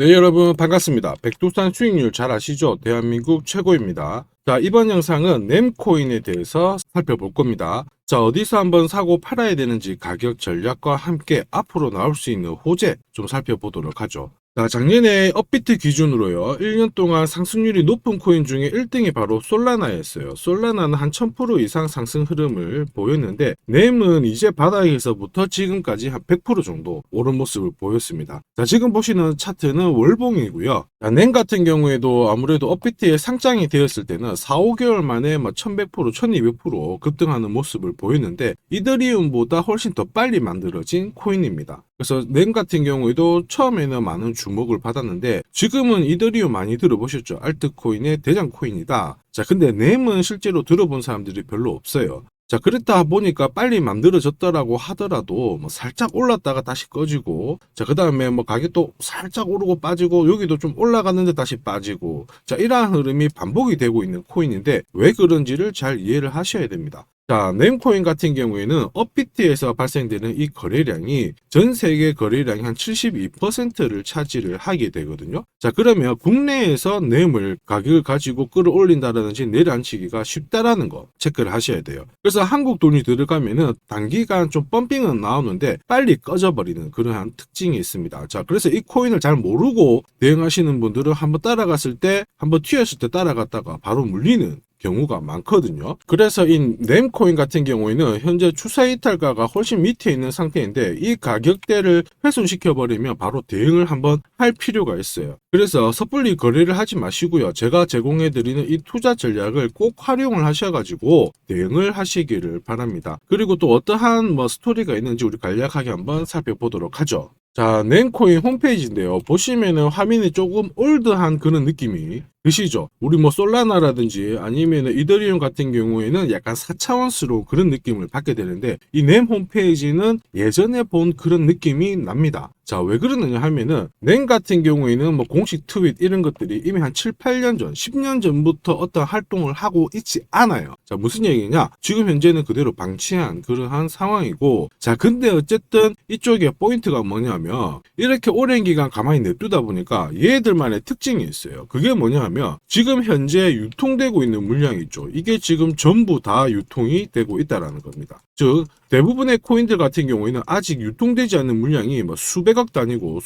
네, 여러분 반갑습니다. 백두산 수익률 잘 아시죠? 대한민국 최고입니다. 자, 이번 영상은 램코인에 대해서 살펴볼 겁니다. 자, 어디서 한번 사고 팔아야 되는지 가격 전략과 함께 앞으로 나올 수 있는 호재 좀 살펴보도록 하죠. 자, 작년에 업비트 기준으로요, 1년 동안 상승률이 높은 코인 중에 1등이 바로 솔라나였어요. 솔라나는 한 1000% 이상 상승 흐름을 보였는데, 램은 이제 바닥에서부터 지금까지 한 100% 정도 오른 모습을 보였습니다. 자, 지금 보시는 차트는 월봉이고요. 자, 램 같은 경우에도 아무래도 업비트에 상장이 되었을 때는 4, 5개월 만에 1100%, 1200% 급등하는 모습을 보였는데, 이더리움보다 훨씬 더 빨리 만들어진 코인입니다. 그래서 램 같은 경우에도 처음에는 많은 주목을 받았는데 지금은 이더리움 많이 들어보셨죠? 알트코인의 대장 코인이다. 자, 근데 램은 실제로 들어본 사람들이 별로 없어요. 자, 그렇다 보니까 빨리 만들어졌다라고 하더라도 살짝 올랐다가 다시 꺼지고, 자, 그 다음에 가격도 살짝 오르고 빠지고, 여기도 좀 올라갔는데 다시 빠지고, 자, 이러한 흐름이 반복이 되고 있는 코인인데 왜 그런지를 잘 이해를 하셔야 됩니다. 자, 램코인 같은 경우에는 업비트에서 발생되는 이 거래량이 전 세계 거래량의 한 72%를 차지를 하게 되거든요. 자, 그러면 국내에서 램을 가격을 가지고 끌어올린다든지 내려앉히기가 쉽다라는 거 체크를 하셔야 돼요. 그래서 한국 돈이 들어가면은 단기간 좀 펌핑은 나오는데 빨리 꺼져버리는 그러한 특징이 있습니다. 자, 그래서 이 코인을 잘 모르고 대응하시는 분들은 한번 따라갔을 때, 한번 튀었을 때 따라갔다가 바로 물리는 경우가 많거든요. 그래서 이 램코인 같은 경우에는 현재 추세 이탈가가 훨씬 밑에 있는 상태인데 이 가격대를 훼손시켜 버리면 바로 대응을 한번 할 필요가 있어요. 그래서 섣불리 거래를 하지 마시고요, 제가 제공해 드리는 이 투자 전략을 꼭 활용을 하셔가지고 대응을 하시기를 바랍니다. 그리고 또 어떠한 스토리가 있는지 우리 간략하게 한번 살펴보도록 하죠. 자, 램코인 홈페이지인데요, 보시면은 화면이 조금 올드한 그런 느낌이 드시죠? 우리 솔라나라든지 아니면 이더리움 같은 경우에는 약간 4차원스러운 그런 느낌을 받게 되는데 이 램 홈페이지는 예전에 본 그런 느낌이 납니다. 자, 왜 그러느냐 하면은 램 같은 경우에는 공식 트윗 이런 것들이 이미 한 7, 8년 전, 10년 전부터 어떤 활동을 하고 있지 않아요. 자, 무슨 얘기냐? 지금 현재는 그대로 방치한 그러한 상황이고, 자, 근데 어쨌든 이쪽에 포인트가 뭐냐면 이렇게 오랜 기간 가만히 냅두다 보니까 얘들만의 특징이 있어요. 그게 뭐냐 하면 지금 현재 유통되고 있는 물량이 있죠. 이게 지금 전부 다 유통이 되고 있다라는 겁니다. 즉 대부분의 코인들 같은 경우에는 아직 유통되지 않는 물량이 수백억 단위고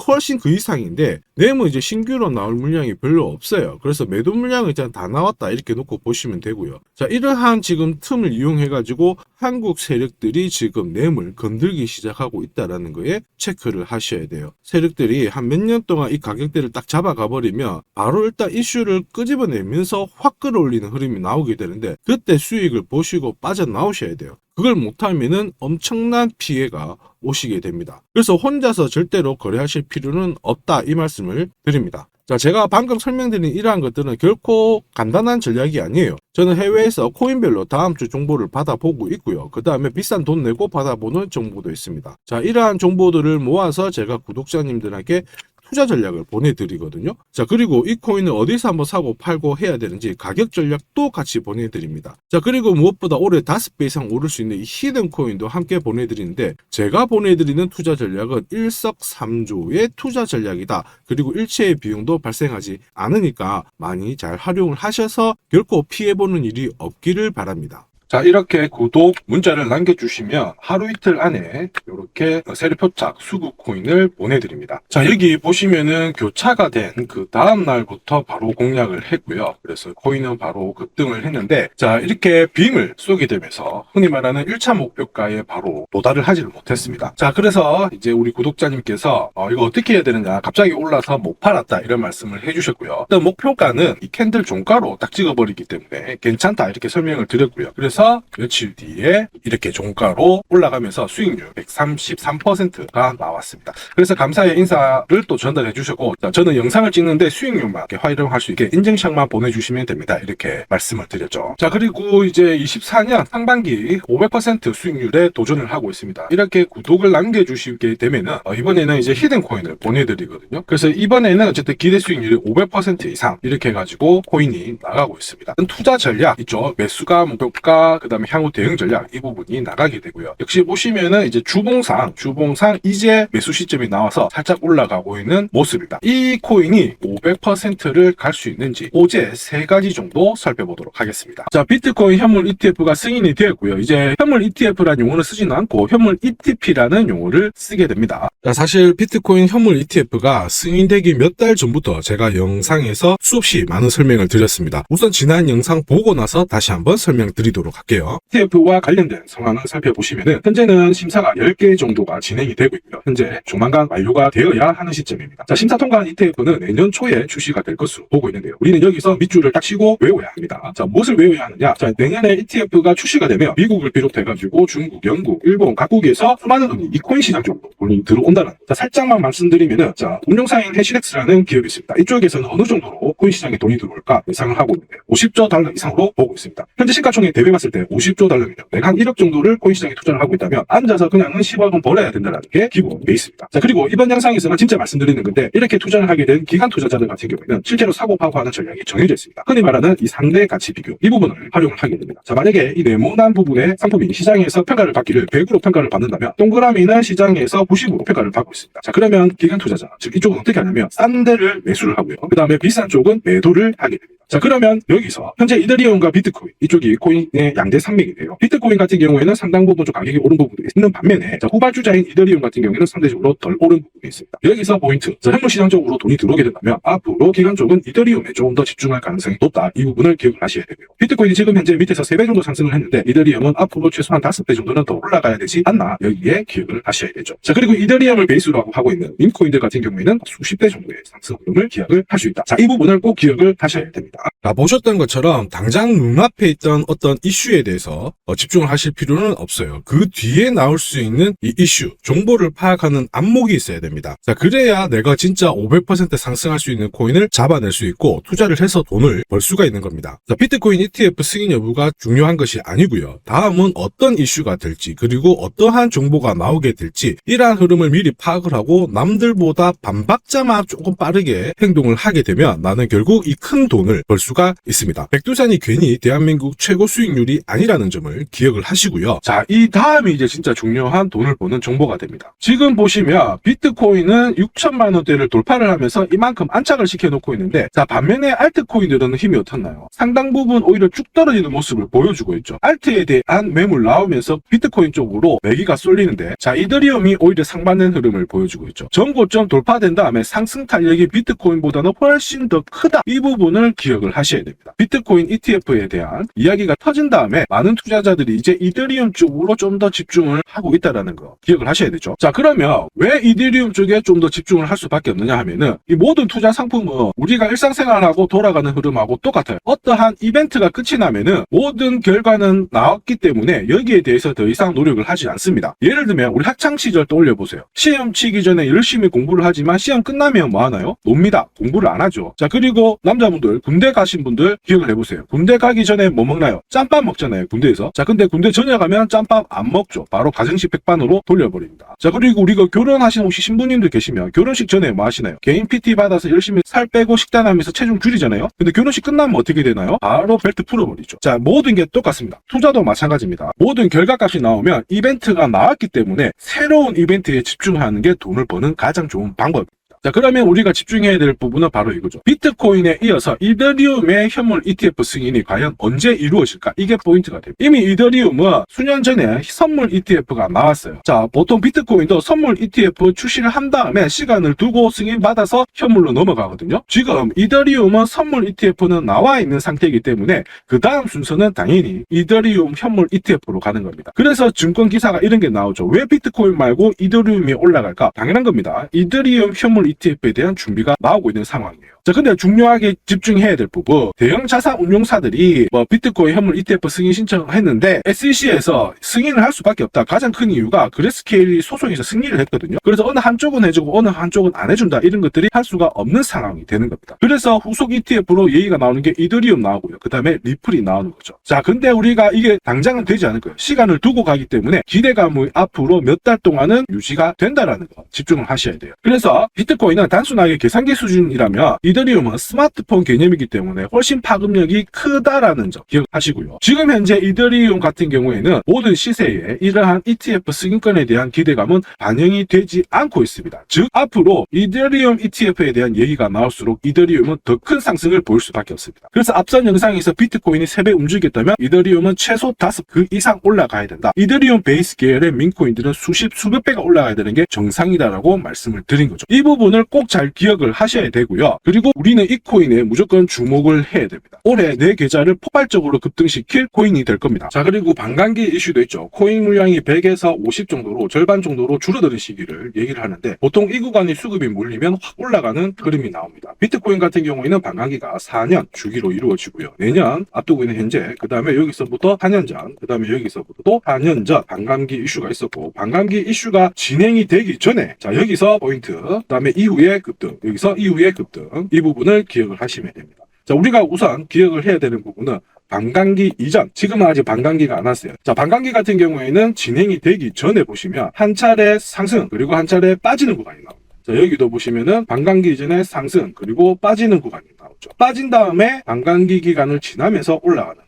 훨씬 그 이상인데 램은 이제 신규로 나올 물량이 별로 없어요. 그래서 매도 물량은 일단 다 나왔다 이렇게 놓고 보시면 되고요. 자, 이러한 지금 틈을 이용해 가지고 한국 세력들이 지금 램을 건들기 시작하고 있다라는 거에 체크를 하셔야 돼요. 세력들이 한 몇 년 동안 이 가격대를 딱 잡아가 버리면 바로 일단 이슈를 끄집어내면서 확 끌어올리는 흐름이 나오게 되는데 그때 수익을 보시고 빠져나오셔야 돼요. 그걸 못하면은 엄청난 피해가 오시게 됩니다. 그래서 혼자서 절대로 거래하실 필요는 없다 이 말씀을 드립니다. 자, 제가 방금 설명드린 이러한 것들은 결코 간단한 전략이 아니에요. 저는 해외에서 코인별로 다음 주 정보를 받아보고 있고요. 그 다음에 비싼 돈 내고 받아보는 정보도 있습니다. 자, 이러한 정보들을 모아서 제가 구독자님들에게 투자 전략을 보내드리거든요. 자, 그리고 이 코인을 어디서 한번 사고 팔고 해야 되는지 가격 전략도 같이 보내드립니다. 자, 그리고 무엇보다 올해 5배 이상 오를 수 있는 이 히든 코인도 함께 보내드리는데 제가 보내드리는 투자 전략은 일석삼조의 투자 전략이다. 그리고 일체의 비용도 발생하지 않으니까 많이 잘 활용을 하셔서 결코 피해보는 일이 없기를 바랍니다. 자, 이렇게 구독 문자를 남겨주시면 하루 이틀 안에 이렇게 세례표착 수급 코인을 보내드립니다. 자, 여기 보시면은 교차가 된 그 다음 날부터 바로 공략을 했고요. 그래서 코인은 바로 급등을 했는데, 자, 이렇게 빔을 쏘게 되면서 흔히 말하는 1차 목표가에 바로 도달을 하지를 못했습니다. 자, 그래서 이제 우리 구독자님께서 이거 어떻게 해야 되느냐, 갑자기 올라서 못 팔았다 이런 말씀을 해주셨고요. 일단 목표가는 이 캔들 종가로 딱 찍어버리기 때문에 괜찮다 이렇게 설명을 드렸고요. 그래서 며칠 뒤에 이렇게 종가로 올라가면서 수익률 133%가 나왔습니다. 그래서 감사의 인사를 또 전달해 주셨고, 저는 영상을 찍는데 수익률만 이렇게 활용할 수 있게 인증샷만 보내주시면 됩니다. 이렇게 말씀을 드렸죠. 자, 그리고 이제 24년 상반기 500% 수익률에 도전을 하고 있습니다. 이렇게 구독을 남겨주시게 되면은 이번에는 이제 히든 코인을 보내드리거든요. 그래서 이번에는 어쨌든 기대 수익률이 500% 이상 이렇게 해가지고 코인이 나가고 있습니다. 투자 전략 있죠. 매수가 목표가 전략과 그다음에 향후 대응 전략 이 부분이 나가게 되고요. 역시 보시면은 이제 주봉상 이제 매수 시점이 나와서 살짝 올라가고 있는 모습입니다. 이 코인이 500%를 갈 수 있는지 어제 3가지 정도 살펴보도록 하겠습니다. 자, 비트코인 현물 ETF가 승인이 되었고요. 이제 현물 ETF라는 용어를 쓰지는 않고 현물 ETP라는 용어를 쓰게 됩니다. 자, 사실 비트코인 현물 ETF가 승인되기 몇 달 전부터 제가 영상에서 수없이 많은 설명을 드렸습니다. 우선 지난 영상 보고 나서 다시 한번 설명드리도록 할게요. ETF와 관련된 상황을 살펴보시면은 현재는 심사가 10개 정도가 진행이 되고 있고요. 현재 조만간 완료가 되어야 하는 시점입니다. 자, 심사 통과한 ETF는 내년 초에 출시가 될 것으로 보고 있는데요. 우리는 여기서 밑줄을 딱 치고 외워야 합니다. 자, 무엇을 외워야 하느냐? 자, 내년에 ETF가 출시가 되면 미국을 비롯해가지고 중국, 영국, 일본 각국에서 수많은 돈이 이 코인 시장 쪽으로 돈이 들어온다는. 자, 살짝만 말씀드리면은 자, 운용사인 해시렉스라는 기업이 있습니다. 이쪽에서는 어느 정도로 코인 시장에 돈이 들어올까 예상을 하고 있는데 50조 달러 이상으로 보고 있습니다. 현재 시가총액 대비했을 때 50조 달러면 내가 한 1억 정도를 코인 시장에 투자를 하고 있다면 앉아서 그냥은 10억은 벌어야 된다는 게 기본 베이스입니다. 자, 그리고 이번 영상에서는 진짜 말씀드리는 건데 이렇게 투자를 하게 된 기관 투자자들 같은 경우에는 실제로 사고 파고하는 전략이 정해져 있습니다. 흔히 말하는 이 상대 가치 비교 이 부분을 활용을 하게 됩니다. 자, 만약에 이 네모난 부분의 상품이 시장에서 평가를 받기를 100으로 평가를 받는다면 동그라미는 시장에서 90으로 평가를 받고 있습니다. 자, 그러면 기관 투자자 즉 이쪽은 어떻게 하냐면 싼 데를 매수를 하고요. 그 다음에 비싼 쪽은 매도를 하게 됩니다. 자, 그러면 여기서 현재 이더리움과 비트코인 이쪽이 코인의 양대 산맥이에요. 비트코인 같은 경우에는 상당 부분 좀 가격이 오른 부분도 있는 반면에 자, 후발주자인 이더리움 같은 경우에는 상대적으로 덜 오른 부분이 있습니다. 여기서 포인트. 자, 현물 시장 쪽으로 돈이 들어오게 된다면 앞으로 기관 쪽은 이더리움에 조금 더 집중할 가능성이 높다. 이 부분을 기억을 하셔야 되고요. 비트코인이 지금 현재 밑에서 3배 정도 상승을 했는데 이더리움은 앞으로 최소한 5배 정도는 더 올라가야 되지 않나 여기에 기억을 하셔야 되죠. 자, 그리고 이더리움을 베이스로 하고 있는 밈코인들 같은 경우에는 수십 배 정도의 상승 흐름을 기약을 할 수 있다. 자, 이 부분을 꼭 기억을 하셔야 됩니다. 자, 보셨던 것처럼 당장 눈앞에 있던 어떤 이슈에 대해서 집중을 하실 필요는 없어요. 그 뒤에 나올 수 있는 이 이슈, 정보를 파악하는 안목이 있어야 됩니다. 자, 그래야 내가 진짜 500% 상승할 수 있는 코인을 잡아낼 수 있고 투자를 해서 돈을 벌 수가 있는 겁니다. 자, 비트코인 ETF 승인 여부가 중요한 것이 아니고요. 다음은 어떤 이슈가 될지 그리고 어떠한 정보가 나오게 될지 이러한 흐름을 미리 파악을 하고 남들보다 반박자만 조금 빠르게 행동을 하게 되면 나는 결국 이 큰 돈을 벌 수가 있습니다. 백두산이 괜히 대한민국 최고 수익률이 아니라는 점을 기억을 하시고요. 자, 이 다음이 이제 진짜 중요한 돈을 버는 정보가 됩니다. 지금 보시면 비트코인은 6천만 원대를 돌파를 하면서 이만큼 안착을 시켜놓고 있는데 자, 반면에 알트코인들은 힘이 어떻나요? 상당 부분 오히려 쭉 떨어지는 모습을 보여주고 있죠. 알트에 대한 매물 나오면서 비트코인 쪽으로 매기가 쏠리는데 자, 이더리움이 오히려 상반된 흐름을 보여주고 있죠. 전고점 돌파된 다음에 상승 탄력이 비트코인보다는 훨씬 더 크다. 이 부분을 기억을 하셔야 됩니다. 비트코인 ETF에 대한 이야기가 터진 다음에 많은 투자자들이 이제 이더리움 쪽으로 좀 더 집중을 하고 있다는 거 기억을 하셔야 되죠. 자, 그러면 왜 이더리움 쪽에 좀 더 집중을 할 수밖에 없느냐 하면은 이 모든 투자 상품은 우리가 일상생활하고 돌아가는 흐름하고 똑같아요. 어떠한 이벤트가 끝이 나면은 모든 결과는 나왔기 때문에 여기에 대해서 더 이상 노력을 하지 않습니다. 예를 들면 우리 학창 시절 떠올려 보세요. 시험 치기 전에 열심히 공부를 하지만 시험 끝나면 뭐 하나요? 놉니다. 공부를 안 하죠. 자, 그리고 남자분들 군대 가신 분들 기억을 해보세요. 군대 가기 전에 뭐 먹나요? 짬밥 먹잖아요, 군대에서. 자, 근데 군대 전에 가면 짬밥 안 먹죠. 바로 가정식 백반으로 돌려버립니다. 자, 그리고 우리가 결혼하시는 혹시 신부님들 계시면 결혼식 전에 뭐 하시나요? 개인 PT 받아서 열심히 살 빼고 식단하면서 체중 줄이잖아요. 근데 결혼식 끝나면 어떻게 되나요? 바로 벨트 풀어버리죠. 자, 모든 게 똑같습니다. 투자도 마찬가지입니다. 모든 결과값이 나오면 이벤트가 나왔기 때문에 새로운 이벤트에 집중하는 게 돈을 버는 가장 좋은 방법입니다. 자, 그러면 우리가 집중해야 될 부분은 바로 이거죠. 비트코인에 이어서 이더리움의 현물 ETF 승인이 과연 언제 이루어질까? 이게 포인트가 됩니다. 이미 이더리움은 수년 전에 선물 ETF가 나왔어요. 자, 보통 비트코인도 선물 ETF 출시를 한 다음에 시간을 두고 승인받아서 현물로 넘어가거든요. 지금 이더리움은 선물 ETF는 나와 있는 상태이기 때문에 그 다음 순서는 당연히 이더리움 현물 ETF로 가는 겁니다. 그래서 증권 기사가 이런 게 나오죠. 왜 비트코인 말고 이더리움이 올라갈까? 당연한 겁니다. 이더리움 현물 ETF에 대한 준비가 나오고 있는 상황이에요. 자, 근데 중요하게 집중해야 될 부분, 대형 자산 운용사들이 비트코인 현물 ETF 승인 신청을 했는데 SEC에서 승인을 할 수밖에 없다. 가장 큰 이유가 그레스케일이 소송에서 승리를 했거든요. 그래서 어느 한쪽은 해주고 어느 한쪽은 안 해준다, 이런 것들이 할 수가 없는 상황이 되는 겁니다. 그래서 후속 ETF로 얘기가 나오는 게 이더리움 나오고요. 그 다음에 리플이 나오는 거죠. 자, 근데 우리가 이게 당장은 되지 않을 거예요. 시간을 두고 가기 때문에 기대감이 앞으로 몇 달 동안은 유지가 된다라는 거 집중을 하셔야 돼요. 그래서 비트코인 비트코인은 단순하게 계산기 수준이라면 이더리움은 스마트폰 개념이기 때문에 훨씬 파급력이 크다라는 점 기억하시고요. 지금 현재 이더리움 같은 경우에는 모든 시세에 이러한 ETF 승인권에 대한 기대감은 반영이 되지 않고 있습니다. 즉 앞으로 이더리움 ETF에 대한 얘기가 나올수록 이더리움은 더 큰 상승을 보일 수밖에 없습니다. 그래서 앞선 영상에서 비트코인이 3배 움직였다면 이더리움은 최소 5배 이상 올라가야 된다. 이더리움 베이스 계열의 민코인들은 수백 배가 올라가야 되는 게 정상이다라고 말씀을 드린 거죠. 이 부분을 꼭 잘 기억을 하셔야 되고요. 그리고 우리는 이 코인에 무조건 주목을 해야 됩니다. 올해 내 계좌를 폭발적으로 급등시킬 코인이 될 겁니다. 자, 그리고 반감기 이슈도 있죠. 코인 물량이 100에서 50 정도로 절반 정도로 줄어드는 시기를 얘기를 하는데 보통 이 구간이 수급이 몰리면 확 올라가는 그림이 나옵니다. 비트코인 같은 경우에는 반감기가 4년 주기로 이루어지고요. 내년 앞두고 있는 현재, 그 다음에 여기서부터 4년 전, 그 다음에 여기서부터 또 4년 전 반감기 이슈가 있었고, 반감기 이슈가 진행이 되기 전에, 자, 여기서 포인트, 그 다음에 이후에 급등, 여기서 이후에 급등, 이 부분을 기억을 하시면 됩니다. 자, 우리가 우선 기억을 해야 되는 부분은 반감기 이전, 지금은 아직 반감기가 안 왔어요. 자, 반감기 같은 경우에는 진행이 되기 전에 보시면 한 차례 상승, 그리고 한 차례 빠지는 구간이 나옵니다. 자, 여기도 보시면은 반감기 이전에 상승, 그리고 빠지는 구간이 나오죠. 빠진 다음에 반감기 기간을 지나면서 올라가는,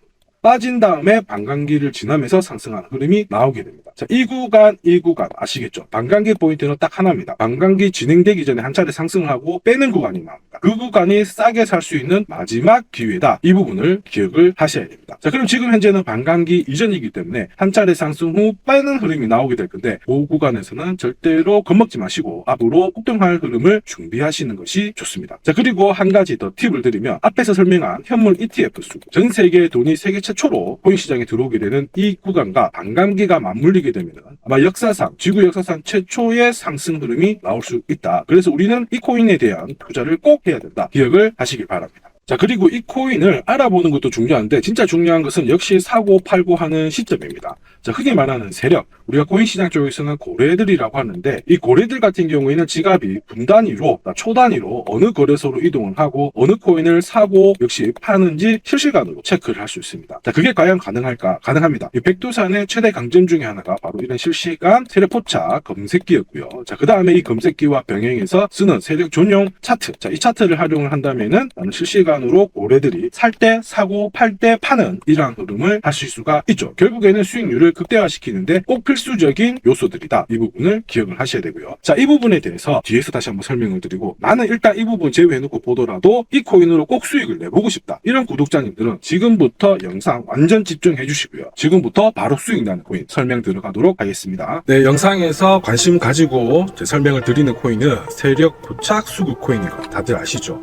빠진 다음에 반감기를 지나면서 상승하는 흐름이 나오게 됩니다. 자, 이 구간 아시겠죠? 반감기 포인트는 딱 하나입니다. 반감기 진행되기 전에 한 차례 상승을 하고 빼는 구간이 나옵니다. 그 구간이 싸게 살 수 있는 마지막 기회다. 이 부분을 기억을 하셔야 됩니다. 자, 그럼 지금 현재는 반감기 이전이기 때문에 한 차례 상승 후 빼는 흐름이 나오게 될 건데, 그 구간에서는 절대로 겁먹지 마시고 앞으로 폭등할 흐름을 준비하시는 것이 좋습니다. 자, 그리고 한 가지 더 팁을 드리면, 앞에서 설명한 현물 ETF 수, 전 세계의 돈이 세계 최초로 코인 시장에 들어오게 되는 이 구간과 반감기가 맞물리게 되면 아마 역사상, 지구 역사상 최초의 상승 흐름이 나올 수 있다. 그래서 우리는 이 코인에 대한 투자를 꼭 해야 된다. 기억을 하시길 바랍니다. 자, 그리고 이 코인을 알아보는 것도 중요한데, 진짜 중요한 것은 역시 사고 팔고 하는 시점입니다. 자, 흔히 말하는 세력, 우리가 코인 시장 쪽에서는 고래들이라고 하는데, 이 고래들 같은 경우에는 지갑이 분 단위로, 초 단위로 어느 거래소로 이동을 하고 어느 코인을 사고 역시 파는지 실시간으로 체크를 할 수 있습니다. 자, 그게 과연 가능할까? 가능합니다. 이 백두산의 최대 강점 중에 하나가 바로 이런 실시간 세력 포착 검색기였고요. 자, 그 다음에 이 검색기와 병행해서 쓰는 세력 전용 차트. 자, 이 차트를 활용을 한다면은 나는 실시간으로 고래들이 살 때 사고 팔 때 파는 이러한 흐름을 하실 수가 있죠. 결국에는 수익률을 극대화시키는데 꼭 필수적인 요소들이다. 이 부분을 기억을 하셔야 되고요. 자, 이 부분에 대해서 뒤에서 다시 한번 설명을 드리고, 나는 일단 이 부분 제외해놓고 보더라도 이 코인으로 꼭 수익을 내보고 싶다. 이런 구독자님들은 지금부터 영상 완전 집중해 주시고요. 지금부터 바로 수익 나는 코인 설명 들어가도록 하겠습니다. 네, 영상에서 관심 가지고 설명을 드리는 코인은 세력 포착 수급 코인인 거 다들 아시죠?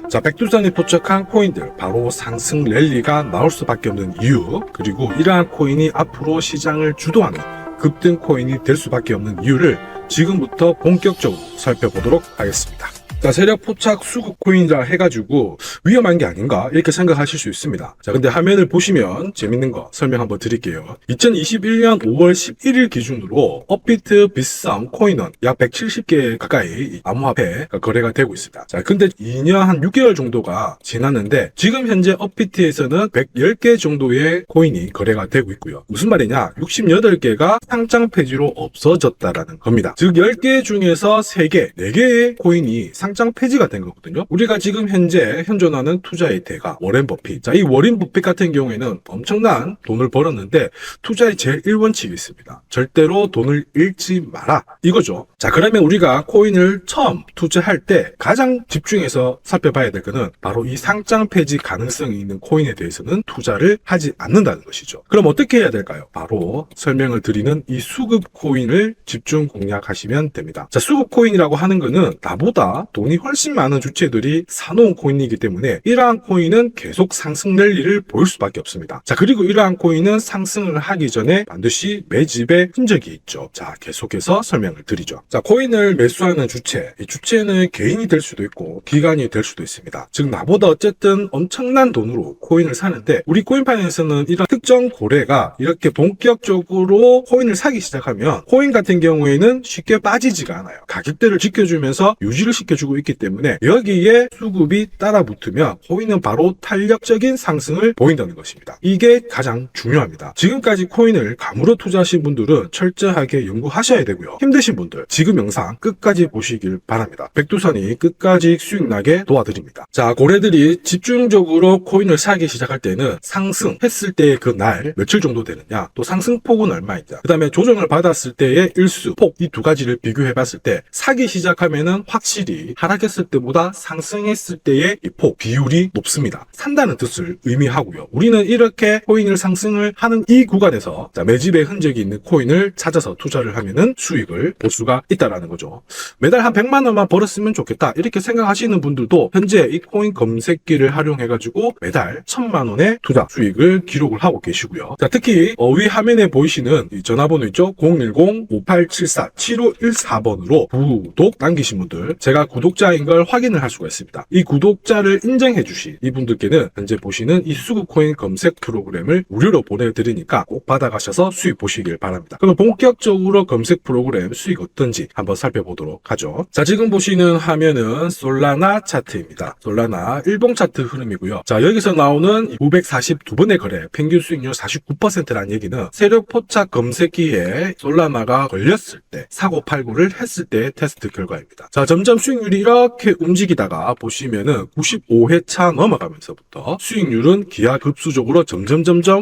자, 백두산이 포착한 코인들, 바로 상승 랠리가 나올 수밖에 없는 이유, 그리고 이러한 코인이 앞으로 시장을 주도하는 급등 코인이 될 수밖에 없는 이유를 지금부터 본격적으로 살펴보도록 하겠습니다. 자, 세력 포착 수급 코인이라 해가지고 위험한 게 아닌가 이렇게 생각하실 수 있습니다. 자, 근데 화면을 보시면 재밌는 거 설명 한번 드릴게요. 2021년 5월 11일 기준으로 업비트, 빗썸, 코인원 약 170개 가까이 암호화폐 거래가 되고 있습니다. 자, 근데 2년 한 6개월 정도가 지났는데 지금 현재 업비트에서는 110개 정도의 코인이 거래가 되고 있고요. 무슨 말이냐? 68개가 상장 폐지로 없어졌다라는 겁니다. 즉 10개 중에서 3개, 4개의 코인이 상장 폐지가 된 거거든요. 우리가 지금 현재 현존하는 투자의 대가 워렌 버핏. 자, 이 워렌 버핏 같은 경우에는 엄청난 돈을 벌었는데 투자의 제일 1원칙이 있습니다. 절대로 돈을 잃지 마라. 이거죠. 자, 그러면 우리가 코인을 처음 투자할 때 가장 집중해서 살펴봐야 될 거는 바로 이 상장 폐지 가능성이 있는 코인에 대해서는 투자를 하지 않는다는 것이죠. 그럼 어떻게 해야 될까요? 바로 설명을 드리는 이 수급 코인을 집중 공략하시면 됩니다. 자, 수급 코인이라고 하는 거는 나보다 돈이 훨씬 많은 주체들이 사놓은 코인이기 때문에 이러한 코인은 계속 상승 랠리를 보일 수밖에 없습니다. 자, 그리고 이러한 코인은 상승을 하기 전에 반드시 매집의 흔적이 있죠. 자, 계속해서 설명을 드리죠. 자, 코인을 매수하는 주체, 이 주체는 개인이 될 수도 있고 기관이 될 수도 있습니다. 즉 나보다 어쨌든 엄청난 돈으로 코인을 사는데, 우리 코인판에서는 이런 특정 고래가 이렇게 본격적으로 코인을 사기 시작하면 코인 같은 경우에는 쉽게 빠지지가 않아요. 가격대를 지켜주면서 유지를 시켜주는 보여주고 있기 때문에 여기에 수급이 따라 붙으면 코인은 바로 탄력적인 상승을 보인다는 것입니다. 이게 가장 중요합니다. 지금까지 코인을 감으로 투자하신 분들은 철저하게 연구하셔야 되고요. 힘드신 분들 지금 영상 끝까지 보시길 바랍니다. 백두산이 끝까지 수익 나게 도와드립니다. 자, 고래들이 집중적으로 코인을 사기 시작할 때는 상승했을 때의 그 날 며칠 정도 되느냐, 또 상승폭은 얼마이냐, 그 다음에 조정을 받았을 때의 일수, 폭, 이 두 가지를 비교해 봤을 때 사기 시작하면은 확실히 하락했을 때보다 상승했을 때의 이 폭, 비율이 높습니다. 산다는 뜻을 의미하고요. 우리는 이렇게 코인을 상승을 하는 이 구간에서 매집의 흔적이 있는 코인을 찾아서 투자를 하면은 수익을 볼 수가 있다라는 거죠. 매달 한 100만 원만 벌었으면 좋겠다 이렇게 생각하시는 분들도 현재 이 코인 검색기를 활용해 가지고 매달 1000만 원의 투자 수익을 기록을 하고 계시고요. 자, 특히 위 화면에 보이시는 이 전화번호 있죠? 010-5874-7514번으로 구독 남기신 분들, 제가 구독자인 걸 확인을 할 수가 있습니다. 이 구독자를 인정해 주신 이분들께는 현재 보시는 이 수급 코인 검색 프로그램을 무료로 보내드리니까 꼭 받아가셔서 수익 보시길 바랍니다. 그럼 본격적으로 검색 프로그램 수익 어떤지 한번 살펴보도록 하죠. 자, 지금 보시는 화면은 솔라나 차트입니다. 솔라나 일봉 차트 흐름이고요. 자, 여기서 나오는 942번의 거래, 평균 수익률 49%라는 얘기는 세력 포착 검색기에 솔라나가 걸렸을 때, 사고 팔고를 했을 때 테스트 결과입니다. 자, 점점 수익률이 이렇게 움직이다가 보시면은 95회차 넘어가면서부터 수익률은 기하급수적으로 점점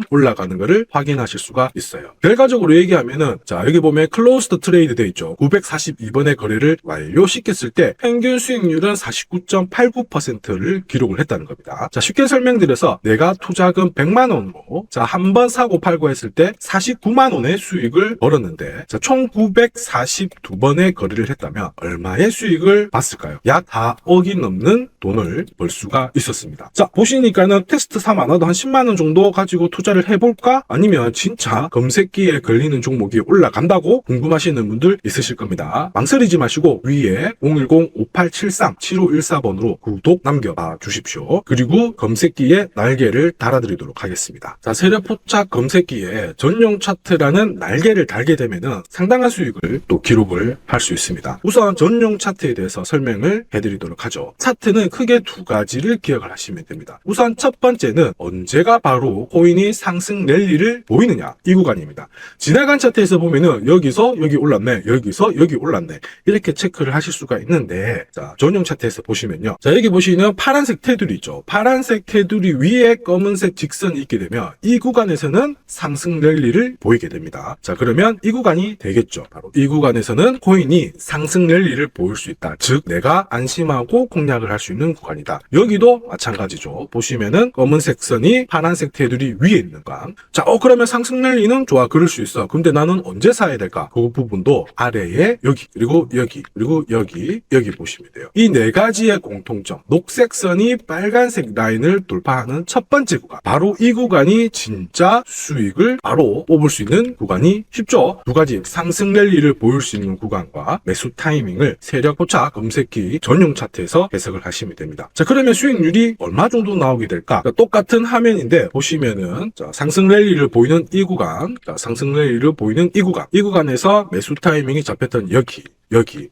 올라가는 것을 확인하실 수가 있어요. 결과적으로 얘기하면은, 자, 여기 보면 클로스드 트레이드 돼 있죠. 942번의 거래를 완료시켰을 때 평균 수익률은 49.89%를 기록을 했다는 겁니다. 자, 쉽게 설명드려서 내가 투자금 100만 원으로 자, 한 번 사고 팔고 했을 때 49만 원의 수익을 벌었는데, 자, 총 942번의 거래를 했다면 얼마의 수익을 봤을까요? 약 4억이 넘는 돈을 벌 수가 있었습니다. 자, 보시니까는 테스트 삼아 나도 한 10만 원 정도 가지고 투자를 해볼까? 아니면 진짜 검색기에 걸리는 종목이 올라간다고 궁금하시는 분들 있으실 겁니다. 망설이지 마시고 위에 010-5873-7514번으로 구독 남겨봐 주십시오. 그리고 검색기에 날개를 달아드리도록 하겠습니다. 자, 세력 포착 검색기에 전용 차트라는 날개를 달게 되면은 상당한 수익을 또 기록을 할 수 있습니다. 우선 전용 차트에 대해서 설명을 해드리도록 하죠. 차트는 크게 두 가지를 기억을 하시면 됩니다. 우선 첫 번째는 언제가 바로 코인이 상승 랠리를 보이느냐, 이 구간입니다. 지나간 차트에서 보면은 여기서 여기 올랐네, 여기서 여기 올랐네, 이렇게 체크를 하실 수가 있는데, 자, 전용 차트에서 보시면요, 자, 여기 보시는 파란색 테두리 있죠. 파란색 테두리 위에 검은색 직선이 있게 되면 이 구간에서는 상승 랠리를 보이게 됩니다. 자, 그러면 이 구간이 되겠죠. 바로 이 구간에서는 코인이 상승 랠리를 보일 수 있다. 즉, 내가 안심하고 공략을 할 수 있는 구간이다. 여기도 마찬가지죠. 보시면은 검은색 선이 파란색 테두리 위에 있는 구간. 자, 그러면 상승 랠리는 좋아, 그럴 수 있어. 근데 나는 언제 사야 될까? 그 부분도 아래에 여기, 그리고 여기, 그리고 여기 보시면 돼요. 이 네 가지의 공통점, 녹색 선이 빨간색 라인을 돌파하는 첫 번째 구간, 바로 이 구간이 진짜 수익을 바로 뽑을 수 있는 구간이 쉽죠. 두 가지 상승 랠리를 보일 수 있는 구간과 매수 타이밍을 세력 포착 검색기 전용 차트에서 해석을 하시면 됩니다. 자, 그러면 수익률이 얼마 정도 나오게 될까? 자, 똑같은 화면인데 보시면은, 자, 상승 랠리를 보이는 이 구간, 자, 상승 랠리를 보이는 이 구간에서 매수 타이밍이 잡혔던 여기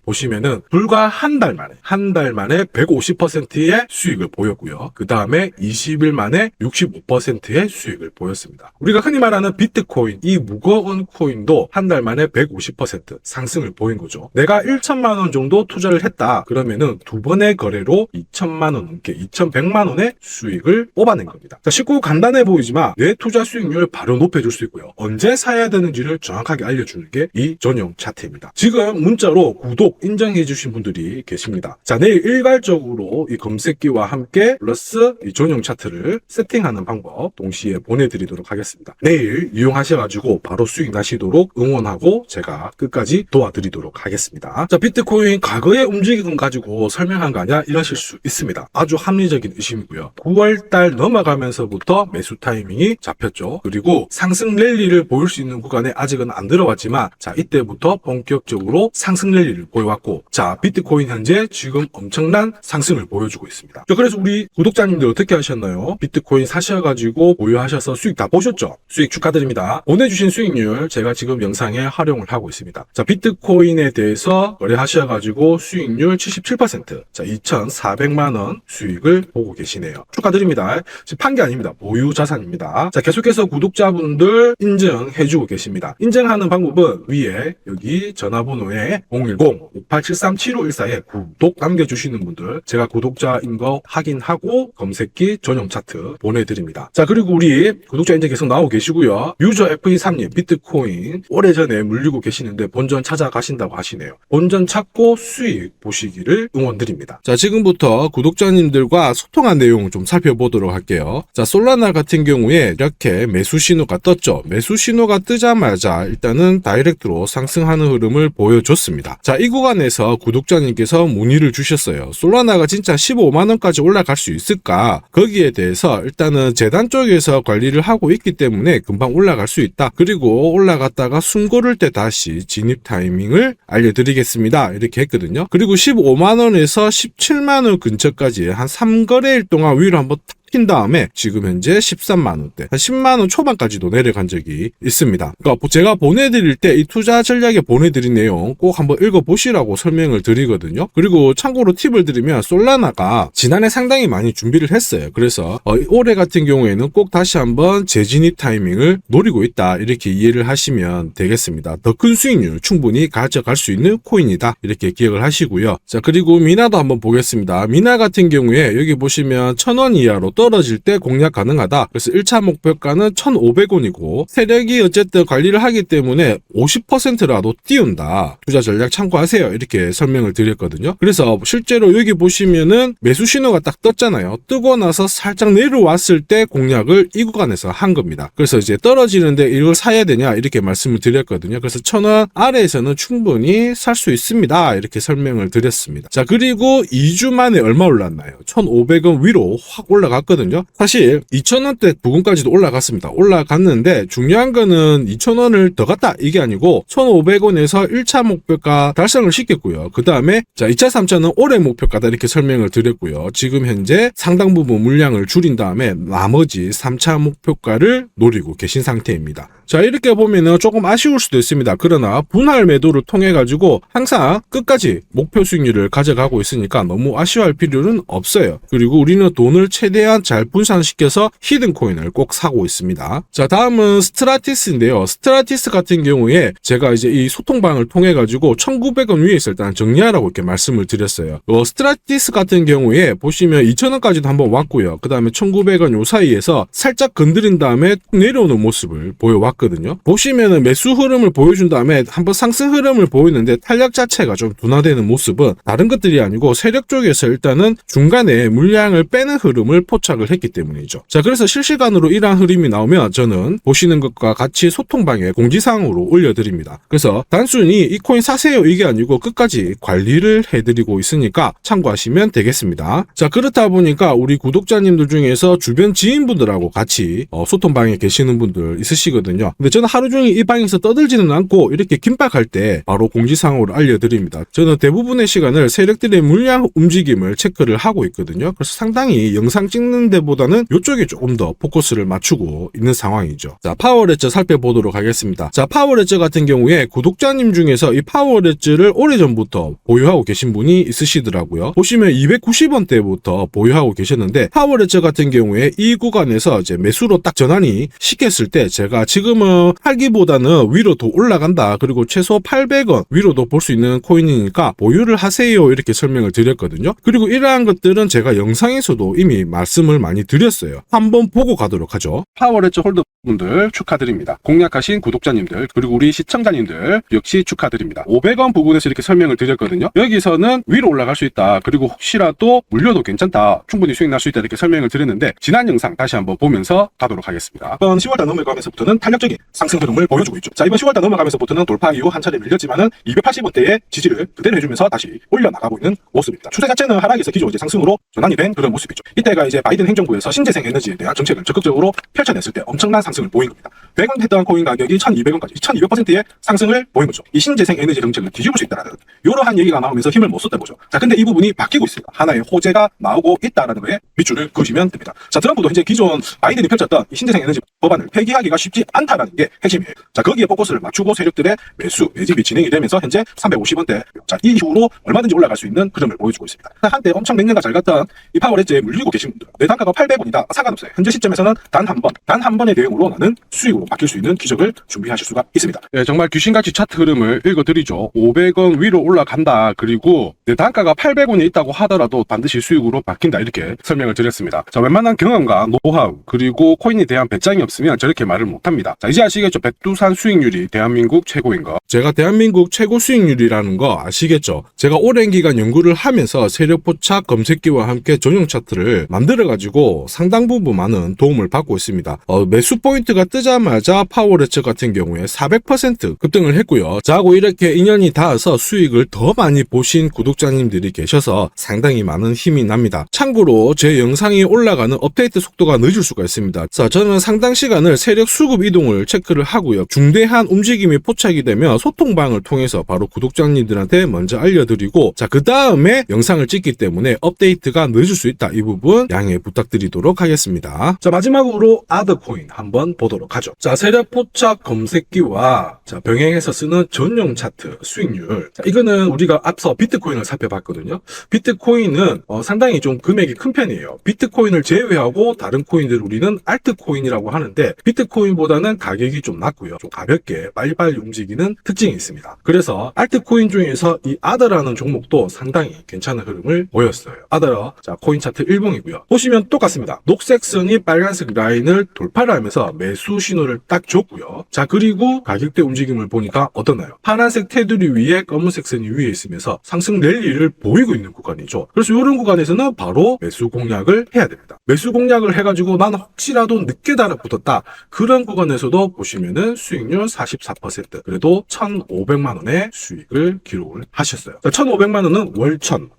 보시면은 불과 한 달 만에 150%의 수익을 보였고요. 그 다음에 20일 만에 65%의 수익을 보였습니다. 우리가 흔히 말하는 비트코인, 이 무거운 코인도 한 달 만에 150% 상승을 보인 거죠. 내가 1천만 원 정도 투자를 했다 그러면은 두 번의 거래로 2천만 원 넘게 2,100만 원의 수익을 뽑아낸 겁니다. 자, 쉽고 간단해 보이지만 내 투자 수익률을 바로 높여줄 수 있고요. 언제 사야 되는지를 정확하게 알려주는 게 이 전용 차트입니다. 지금 문자로 구독 인정해 주신 분들이 계십니다. 자, 내일 일괄적으로 이 검색기와 함께 플러스 이 전용 차트를 세팅하는 방법 동시에 보내드리도록 하겠습니다. 내일 이용하셔가지고 바로 수익 나시도록 응원하고 제가 끝까지 도와드리도록 하겠습니다. 자, 비트코인 과거의 움직임 가지고 설명한 거 아니야? 이러실 수 있습니다. 아주 합리적인 의심이고요. 9월달 넘어가면서부터 매수 타이밍이 잡혔죠. 그리고 상승 랠리를 보일 수 있는 구간에 아직은 안 들어왔지만, 자, 이때부터 본격적으로 상승 랠리를 보여왔고, 자, 비트코인 현재 지금 엄청난 상승을 보여주고 있습니다. 자, 그래서 우리 구독자님들 어떻게 하셨나요? 비트코인 사셔가지고 보유하셔서 수익 다 보셨죠? 수익 축하드립니다. 보내주신 수익률 제가 지금 영상에 활용을 하고 있습니다. 자, 비트코인에 대해서 거래하셔가지고 수익률 77%, 자, 2,400만원 수익을 보고 계시네요. 축하드립니다. 지금 판 게 아닙니다. 보유 자산입니다. 자, 계속해서 구독자분들 인증해주고 계십니다. 인증하는 방법은 위에 여기 전화번호에 010-5873-7514에 구독 남겨주시는 분들 제가 구독자인 거 확인하고 검색기 전용 차트 보내드립니다. 자, 그리고 우리 구독자 인증 계속 나오고 계시고요. 유저 FE3님 비트코인 오래전에 물리고 계시는데 본전 찾아가신다고 하시네요. 본전 찾고 수익 보시기를 응원드립니다. 자, 지금부터 구독자님들과 소통한 내용을 좀 살펴보도록 할게요. 자, 솔라나 같은 경우에 이렇게 매수 신호가 떴죠. 매수 신호가 뜨자마자 일단은 다이렉트로 상승하는 흐름을 보여줬습니다. 자, 이 구간에서 구독자님께서 문의를 주셨어요. 솔라나가 진짜 15만원까지 올라갈 수 있을까? 거기에 대해서 일단은 재단 쪽에서 관리를 하고 있기 때문에 금방 올라갈 수 있다. 그리고 올라갔다가 숨 고를 때 다시 진입 타이밍을 알려드리겠습니다. 이렇게 했거든요. 그리고 15만원에서 17만원 근처까지 한 3거래일 동안 위로 한번 킨 다음에 지금 현재 13만원대, 한 10만원 초반까지도 내려간 적이 있습니다. 그러니까 제가 보내드릴 때 이 투자 전략에 보내드린 내용 꼭 한번 읽어보시라고 설명을 드리거든요. 그리고 참고로 팁을 드리면 솔라나가 지난해 상당히 많이 준비를 했어요. 그래서 올해 같은 경우에는 꼭 다시 한번 재진입 타이밍을 노리고 있다. 이렇게 이해를 하시면 되겠습니다. 더 큰 수익률 충분히 가져갈 수 있는 코인이다. 이렇게 기억을 하시고요. 자, 그리고 미나도 한번 보겠습니다. 미나 같은 경우에 여기 보시면 1,000원 이하로 떨어질 때 공략 가능하다. 그래서 1차 목표가는 1,500원이고 세력이 어쨌든 관리를 하기 때문에 50%라도 띄운다. 투자 전략 참고하세요. 이렇게 설명을 드렸거든요. 그래서 실제로 여기 보시면은 매수 신호가 딱 떴잖아요. 뜨고 나서 살짝 내려왔을 때 공략을 이 구간에서 한 겁니다. 그래서 이제 떨어지는데 이걸 사야 되냐 이렇게 말씀을 드렸거든요. 그래서 1,000원 아래에서는 충분히 살 수 있습니다. 이렇게 설명을 드렸습니다. 자, 그리고 2주 만에 얼마 올랐나요? 1,500원 위로 확 올라갔거든요. 사실 2,000원대 부근까지도 올라갔습니다. 올라갔는데 중요한 거는 2,000원을 더 갔다 이게 아니고 1,500원에서 1차 목표가 달성을 시켰고요. 그 다음에 자 2차 3차는 올해 목표가다 이렇게 설명을 드렸고요. 지금 현재 상당 부분 물량을 줄인 다음에 나머지 3차 목표가를 노리고 계신 상태입니다. 자, 이렇게 보면은 조금 아쉬울 수도 있습니다. 그러나 분할 매도를 통해 가지고 항상 끝까지 목표 수익률을 가져가고 있으니까 너무 아쉬워할 필요는 없어요. 그리고 우리는 돈을 최대한 잘 분산시켜서 히든 코인을 꼭 사고 있습니다. 자, 다음은 스트라티스인데요. 스트라티스 같은 경우에 제가 이제 이 소통방을 통해 가지고 1,900원 위에서 일단 정리하라고 이렇게 말씀을 드렸어요. 스트라티스 같은 경우에 보시면 2,000원까지도 한번 왔고요. 그 다음에 1,900원 요 사이에서 살짝 건드린 다음에 내려오는 모습을 보여왔거든요. 보시면은 매수 흐름을 보여준 다음에 한번 상승 흐름을 보이는데 탄력 자체가 좀 둔화되는 모습은 다른 것들이 아니고 세력 쪽에서 일단은 중간에 물량을 빼는 흐름을 포착을 했기 때문이죠. 자, 그래서 실시간으로 이러한 흐름이 나오면 저는 보시는 것과 같이 소통방에 공지사항으로 올려드립니다. 그래서 단순히 이 코인 사세요 이게 아니고 끝까지 관리를 해드리고 있으니까 참고하시면 되겠습니다. 자, 그렇다 보니까 우리 구독자님들 중에서 주변 지인분들하고 같이 소통방에 계시는 분들 있으시거든요. 근데 저는 하루 종일 이 방에서 떠들지는 않고 이렇게 긴박할 때 바로 공지사항으로 알려드립니다. 저는 대부분의 시간을 세력들의 물량 움직임을 체크를 하고 있거든요. 그래서 상당히 영상 찍는 데보다는 이쪽에 조금 더 포커스를 맞추고 있는 상황이죠. 자, 파워레저 살펴보도록 하겠습니다. 자, 파워레저 같은 경우에 구독자님 중에서 이 파워레저를 오래전부터 보유하고 계신 분이 있으시더라고요. 보시면 290원대부터 보유하고 계셨는데 파워레저 같은 경우에 이 구간에서 이제 매수로 딱 전환이 시켰을 때 제가 지금은 팔기보다는 위로 더 올라간다. 그리고 최소 800원 위로도 볼 수 있는 코인이니까 보유를 하세요. 이렇게 설명을 드렸거든요. 그리고 이러한 것들은 제가 영상에서도 이미 말씀을 많이 드렸어요. 한번 보고 가도록 하죠. 파워레저 홀더분들 축하드립니다. 공략하신 구독자님들 그리고 우리 시청자님들 역시 축하드립니다. 500원 부분에서 이렇게 설명을 드렸거든요. 여기서는 위로 올라갈 수 있다. 그리고 혹시라도 물려도 괜찮다. 충분히 수익 날 수 있다. 이렇게 설명을 드렸는데 지난 영상 다시 한번 보면서 가도록 하겠습니다. 이번 10월달 넘어가면서부터는 탄력적인 상승 흐름을 보여주고 있죠. 자, 이번 10월달 넘어가면서부터는 돌파 이후 한 차례 밀렸지만은 280원대의 지지를 그대로 해주면서 다시 올려나가고 있는 모습입니다. 추세 자체는 하락에서 기존 이제 상승으로 전환이 된 그런 모습이죠. 이때가 이제 바이든 행정부에서 신재생 에너지에 대한 정책을 적극적으로 펼쳐냈을 때 엄청난 상승 상승을 보인 겁니다. 100원 했던 코인 가격이 1200원까지 1200%의 상승을 보인 거죠. 이 신재생 에너지 정책을 뒤집을 수 있다는 이러한 얘기가 나오면서 힘을 못 썼던 거죠. 자, 근데 이 부분이 바뀌고 있습니다. 하나의 호재가 나오고 있다라는 거에 밑줄을 그으시면 됩니다. 자, 트럼프도 이제 기존 바이든이 펼쳤던 이 신재생 에너지 법안을 폐기하기가 쉽지 않다라는 게 핵심이에요. 자, 거기에 포커스를 맞추고 세력들의 매수 매집이 진행이 되면서 현재 350원대. 자, 이 이후로 얼마든지 올라갈 수 있는 흐름을 보여주고 있습니다. 한때 엄청 맥년가 잘 갔던 이 파워레지에 물리고 계신 분들, 내 단가가 800원이다 상관없어요. 현재 시점에서는 단 한 번의 대응으로 나는 수익으로 바뀔 수 있는 기적을 준비하실 수가 있습니다. 네, 정말 귀신같이 차트 흐름을 읽어드리죠. 500원 위로 올라간다. 그리고 내 단가가 800원이 있다고 하더라도 반드시 수익으로 바뀐다. 이렇게 설명을 드렸습니다. 자, 웬만한 경험과 노하우 그리고 코인에 대한 배짱이 없으면 저렇게 말을 못합니다. 자, 이제 아시겠죠? 백두산 수익률이 대한민국 최고인 거. 제가 대한민국 최고 수익률이라는 거 아시겠죠? 제가 오랜 기간 연구를 하면서 세력 포착 검색기와 함께 전용 차트를 만들어가지고 상당 부분 많은 도움을 받고 있습니다. 매수 포인트가 뜨자마자 파워레츠 같은 경우에 400% 급등을 했고요. 자고 이렇게 인연이 닿아서 수익을 더 많이 보신 구독자님들이 계셔서 상당히 많은 힘이 납니다. 참고로 제 영상이 올라가는 업데이트 속도가 늦을 수가 있습니다. 자, 저는 상당 시간을 세력 수급 이동을 체크를 하고요. 중대한 움직임이 포착이 되면 소통방을 통해서 바로 구독자님들한테 먼저 알려드리고, 자, 그 다음에 영상을 찍기 때문에 업데이트가 늦을 수 있다. 이 부분 양해 부탁드리도록 하겠습니다. 자, 마지막으로 아더코인 한번 보도록 하죠. 자, 세력 포착 검색기와 자, 병행해서 쓰는 전용 차트 수익률. 자, 이거는 우리가 앞서 비트코인을 살펴봤거든요. 비트코인은 상당히 좀 금액이 큰 편이에요. 비트코인을 제외하고 다른 코인들 우리는 알트코인이라고 하는데 비트코인보다는 가격이 좀 낮고요. 좀 가볍게 빨리빨리 움직이는 특징이 있습니다. 그래서 알트코인 중에서 이 아더라는 종목도 상당히 괜찮은 흐름을 보였어요. 아더, 자, 코인 차트 1봉이고요. 보시면 똑같습니다. 녹색 선이 빨간색 라인을 돌파를 하면서 매수 신호를 딱 줬고요. 자, 그리고 가격대 움직임을 보니까 어떠나요? 파란색 테두리 위에 검은색 선이 위에 있으면서 상승 랠리를 보이고 있는 구간이죠. 그래서 이런 구간에서는 바로 매수 공략을 해야 됩니다. 매수 공략을 해가지고 난 혹시라도 늦게 달아붙었다. 그런 구간에서도 보시면은 수익률 44%, 그래도 1,500만 원의 수익을 기록을 하셨어요. 자, 1,500만 원은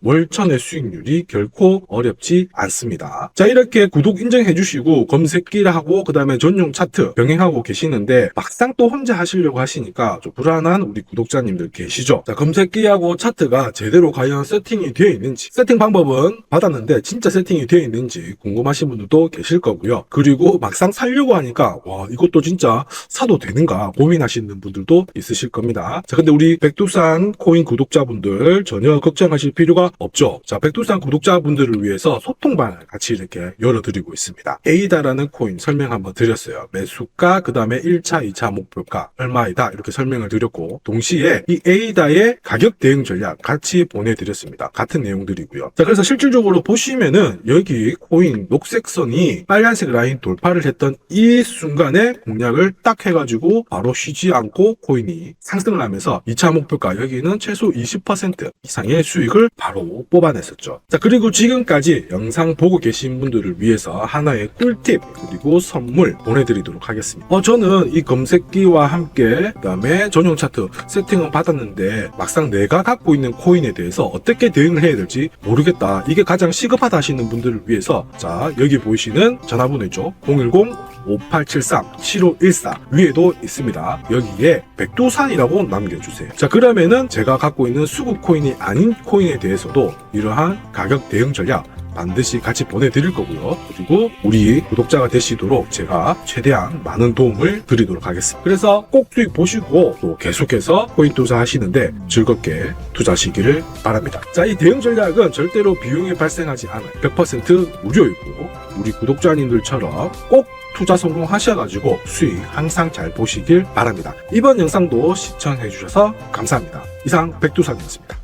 월천의 수익률이 결코 어렵지 않습니다. 자, 이렇게 구독 인정해 주시고 검색기를 하고 그 다음에 전용 차트 병행하고 계시는데 막상 또 혼자 하시려고 하시니까 좀 불안한 우리 구독자님들 계시죠? 자, 검색기하고 차트가 제대로 과연 세팅이 되어 있는지, 세팅 방법은 받았는데 진짜 세팅이 되어 있는지 궁금하신 분들도 계실 거고요. 그리고 막상 살려고 하니까 와, 이것도 진짜 사도 되는가 고민하시는 분들도 있으실 겁니다. 자, 근데 우리 백두산 코인 구독자분들 전혀 걱정하실 필요가 없죠. 자, 백두산 구독자분들을 위해서 소통방을 같이 이렇게 열어드리고 있습니다. 에이다라는 코인 설명 한번 드렸어요. 매수가, 그 다음에 1차, 2차 목표가 얼마이다 이렇게 설명을 드렸고, 동시에 이 에이다의 가격 대응 전략 같이 보내드렸습니다. 같은 내용들이고요. 자, 그래서 실질적으로 보시면은 여기 코인 녹색선이 빨간색 라인 돌파를 했던 이 순간에 공략을 딱 해가지고 바로 쉬지 않고 코인이 상승을 하면서 2차 목표가 여기는 최소 20% 이상의 수익을 바로 뽑아냈었죠. 자, 그리고 지금까지 영상 보고 계신 분들을 위해서 하나의 꿀팁 그리고 선물 보내드리도록 하겠습니다. 저는 이 검색기와 함께 그 다음에 전용 차트 세팅은 받았는데 막상 내가 갖고 있는 코인에 대해서 어떻게 대응을 해야 될지 모르겠다, 이게 가장 시급하다 하시는 분들을 위해서 자, 여기 보이시는 전화번호 있죠? 010-5873-7514 위에도 있습니다. 여기에 백두산이라고 남겨주세요. 자, 그러면은 제가 갖고 있는 수급 코인이 아닌 코인에 대해서도 이러한 가격 대응 전략 반드시 같이 보내드릴 거고요. 그리고 우리 구독자가 되시도록 제가 최대한 많은 도움을 드리도록 하겠습니다. 그래서 꼭 수익 보시고 또 계속해서 코인 투자하시는데 즐겁게 투자하시기를 바랍니다. 자, 이 대응 전략은 절대로 비용이 발생하지 않아요. 100% 무료이고 우리 구독자님들처럼 꼭 투자 성공하셔가지고 수익 항상 잘 보시길 바랍니다. 이번 영상도 시청해주셔서 감사합니다. 이상 백두산이었습니다.